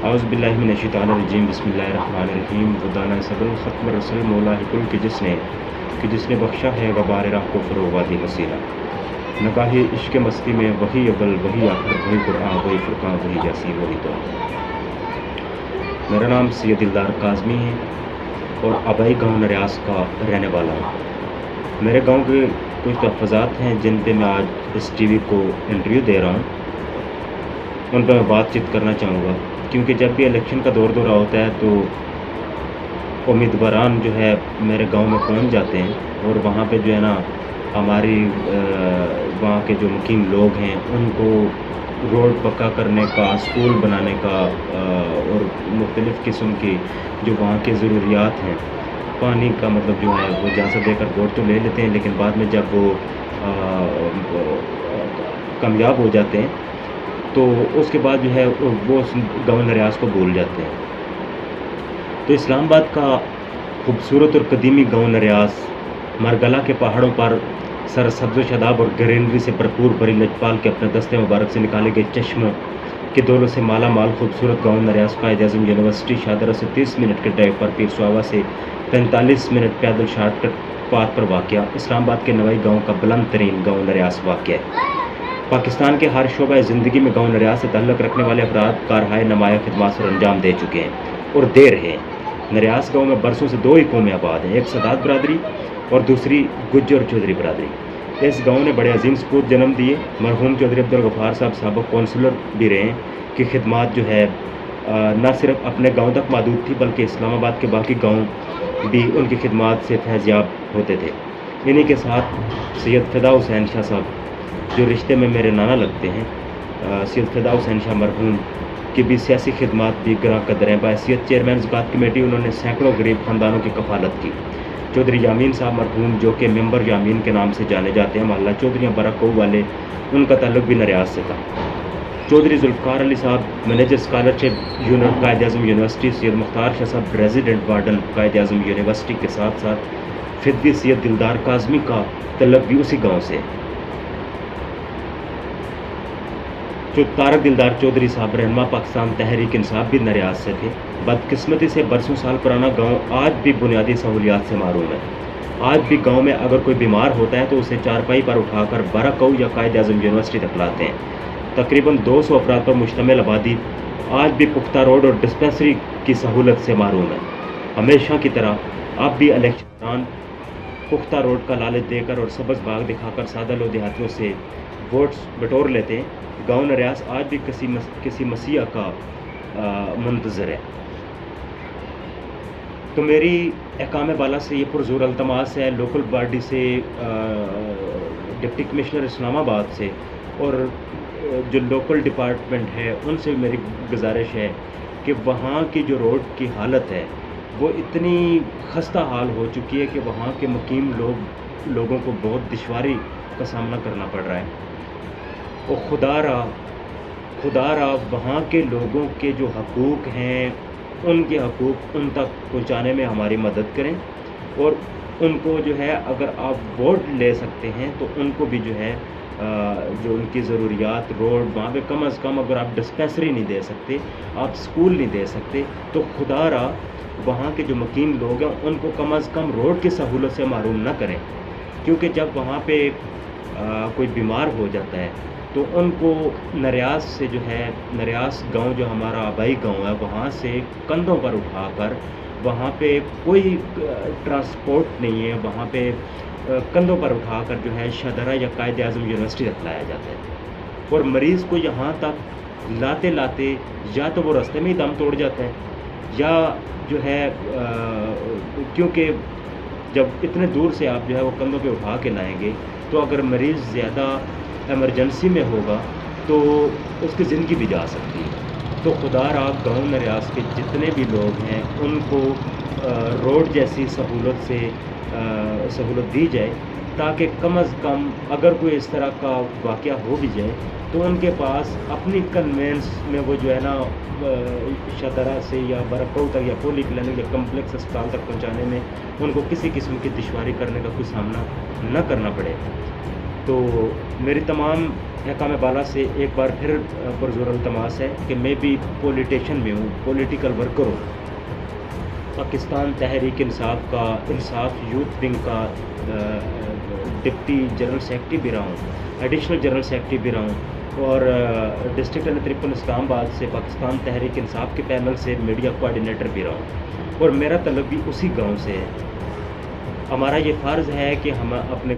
اعوذ باللہ من الشیطان الرجیم بسم اللہ الرحمن الرحیم خدانہ صبر ختم رسول مولا کل کہ جس نے بخشا ہے غبار راہ کو فروغ وادی وسیلہ نگاہ عشق مستی میں وہی اول وہی آخر وہی قرآن وہی فرقان وہی جیسی وہی تو. میرا نام سید دلدار کاظمی ہے اور آبائی گاؤں نریاس کا رہنے والا ہوں. میرے گاؤں کے کچھ تحفظات ہیں جن پہ میں آج اس ٹی وی کو انٹرویو دے رہا ہوں. ان پہ میں بات چیت کرنا چاہوں گا کیونکہ جب بھی الیکشن کا دورہ ہوتا ہے تو امیدواران جو ہے میرے گاؤں میں پہنچ جاتے ہیں اور وہاں پہ جو ہے نا ہماری وہاں کے جو مقیم لوگ ہیں ان کو روڈ پکا کرنے کا، اسکول بنانے کا اور مختلف قسم کی جو وہاں کی ضروریات ہیں، پانی کا مطلب جو ہے وہ جہاں سے دے کر ووٹ تو لے لیتے ہیں لیکن بعد میں جب وہ کامیاب ہو جاتے ہیں تو اس کے بعد جو ہے وہ گاؤں نریاس کو بھول جاتے ہیں. تو اسلام آباد کا خوبصورت اور قدیمی گاؤں نریاس مرگلا کے پہاڑوں پر سر سبز و شاداب اور گرینری سے بھرپور بری لجپال کے اپنے دستے مبارک سے نکالے گئے چشموں کے دولوں سے مالا مال خوبصورت گاؤں نریاس قائد اعظم یونیورسٹی شادرہ سے 30 منٹ کے ڈرائیو پر، پیر سواوا سے 45 منٹ پیدل شارٹ کٹ پاتھ پر واقع اسلام آباد کے نوائی گاؤں کا بلند ترین گاؤں نریاس واقع ہے. پاکستان کے ہر شعبہ زندگی میں گاؤں نریاس سے تعلق رکھنے والے افراد کارہائے نمایاں خدمات سر انجام دے چکے ہیں اور دے رہے ہیں. نریاس گاؤں میں برسوں سے 2 ہی قومیں آباد ہیں، ایک سادات برادری اور دوسری گجر چودھری برادری. اس گاؤں نے بڑے عظیم سپوت جنم دیے. مرحوم چودھری عبدالغفار صاحب سابق کونسلر بھی رہے ہیں کہ خدمات جو ہے نہ صرف اپنے گاؤں تک محدود تھی بلکہ اسلام آباد کے باقی گاؤں بھی ان کی خدمات سے فیض یاب ہوتے تھے. انہی کے ساتھ سید فدا حسین شاہ صاحب جو رشتے میں میرے نانا لگتے ہیں، سید فدا حسین شاہ مرحوم کی بھی سیاسی خدمات بھی گراں قدر ہیں. بحیثیت چیئرمین زکوٰۃ کمیٹی انہوں نے سینکڑوں غریب خاندانوں کی کفالت کی. چودھری یامین صاحب مرحوم جو کہ ممبر یامین کے نام سے جانے جاتے ہیں، محلہ چودھریاں برکو والے، ان کا تعلق بھی نریاس سے تھا. چودھری ذوالفقار علی صاحب manager scholarship unit Quaid Azam university, سید مختار شاہ صاحب resident warden Quaid Azam university کے ساتھ ساتھ فدوی سید دلدار کاظمی کا تعلق بھی اسی گاؤں سے. جو طارق دلدار چودھری صاحب رہنما پاکستان تحریک انصاف بھی نریاس سے تھے. بدقسمتی سے برسوں سال پرانا گاؤں آج بھی بنیادی سہولیات سے محروم ہے. آج بھی گاؤں میں اگر کوئی بیمار ہوتا ہے تو اسے چارپائی پر اٹھا کر برکو یا قائد اعظم یونیورسٹی تک لاتے ہیں. تقریباً 200 افراد پر مشتمل آبادی آج بھی پختہ روڈ اور ڈسپنسری کی سہولت سے محروم ہے. ہمیشہ کی طرح اب بھی الیکشن دوران پختہ روڈ کا لالچ دے کر اور سبز باغ دکھا کر سادہ لو دیہاتیوں سے ووٹس بٹور لیتے ہیں. گاؤں نریاس آج بھی کسی مسیح کا منتظر ہے. تو میری احکام بالا سے یہ پرزور التماس ہے، لوکل باڈی سے، ڈپٹی کمشنر اسلام آباد سے اور جو لوکل ڈپارٹمنٹ ہے ان سے میری گزارش ہے کہ وہاں کی جو روڈ کی حالت ہے وہ اتنی خستہ حال ہو چکی ہے کہ وہاں کے مقیم لوگوں کو بہت دشواری کا سامنا کرنا پڑ رہا ہے. اور خدا را وہاں کے لوگوں کے جو حقوق ہیں ان کے حقوق ان تک پہنچانے میں ہماری مدد کریں اور ان کو جو ہے اگر آپ ووٹ لے سکتے ہیں تو ان کو بھی جو ہے جو ان کی ضروریات روڈ وہاں پہ کم از کم، اگر آپ ڈسپنسری نہیں دے سکتے، آپ اسکول نہیں دے سکتے تو خدا را وہاں کے جو مقیم لوگ ہیں ان کو کم از کم روڈ کی سہولت سے محروم نہ کریں. کیونکہ جب وہاں پہ کوئی بیمار ہو جاتا ہے تو ان کو نریاس سے جو ہے، نریاس گاؤں جو ہمارا آبائی گاؤں ہے وہاں سے کندھوں پر اٹھا کر، وہاں پہ کوئی ٹرانسپورٹ نہیں ہے، وہاں پہ کندھوں پر اٹھا کر جو ہے شادرہ یا قائد اعظم یونیورسٹی تک لایا جاتا ہے. اور مریض کو یہاں تک لاتے لاتے یا تو وہ راستے میں ہی دم توڑ جاتا ہے یا جو ہے کیونکہ جب اتنے دور سے آپ جو ہے وہ کندھوں پہ اٹھا کے لائیں گے تو اگر مریض زیادہ ایمرجنسی میں ہوگا تو اس کی زندگی بھی جا سکتی ہے. تو خدا را گاؤں نریاس کے جتنے بھی لوگ ہیں ان کو روڈ جیسی سہولت دی جائے تاکہ کم از کم اگر کوئی اس طرح کا واقعہ ہو بھی جائے تو ان کے پاس اپنی کنوینس میں وہ جو ہے نا شادرہ سے یا برکو تک یا پولی کلینک یا کمپلیکس اسپتال تک پہنچانے میں ان کو کسی قسم کی دشواری کرنے کا کوئی سامنا نہ کرنا پڑے. تو میری تمام حکام بالا سے ایک بار پھر پرزور التماس ہے کہ میں بھی پولیٹیشن میں ہوں، پولیٹیکل ورکر ہوں، پاکستان تحریک انصاف کا انصاف یوتھ ونگ کا ڈپٹی جنرل سیکرٹری بھی رہا ہوں، ایڈیشنل جنرل سیکرٹری بھی رہا ہوں، اور ڈسٹرکٹ اینڈ ترپن اسلام آباد سے پاکستان تحریک انصاف کے پینل سے میڈیا کوآرڈینیٹر بھی رہا ہوں، اور میرا تعلق بھی اسی گاؤں سے ہے۔ ہمارا یہ فرض ہے کہ ہم اپنے